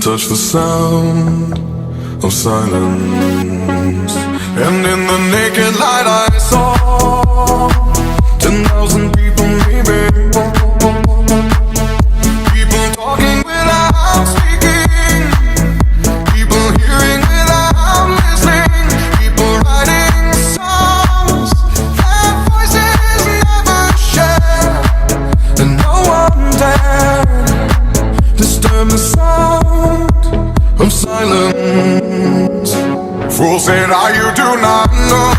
touch the sound of silence. And in the naked light I saw 10,000 people maybe. People talking without speaking, people hearing without listening, people writing songs that voices never share. And no one dared disturb the sound of silence. Fool said, you do not know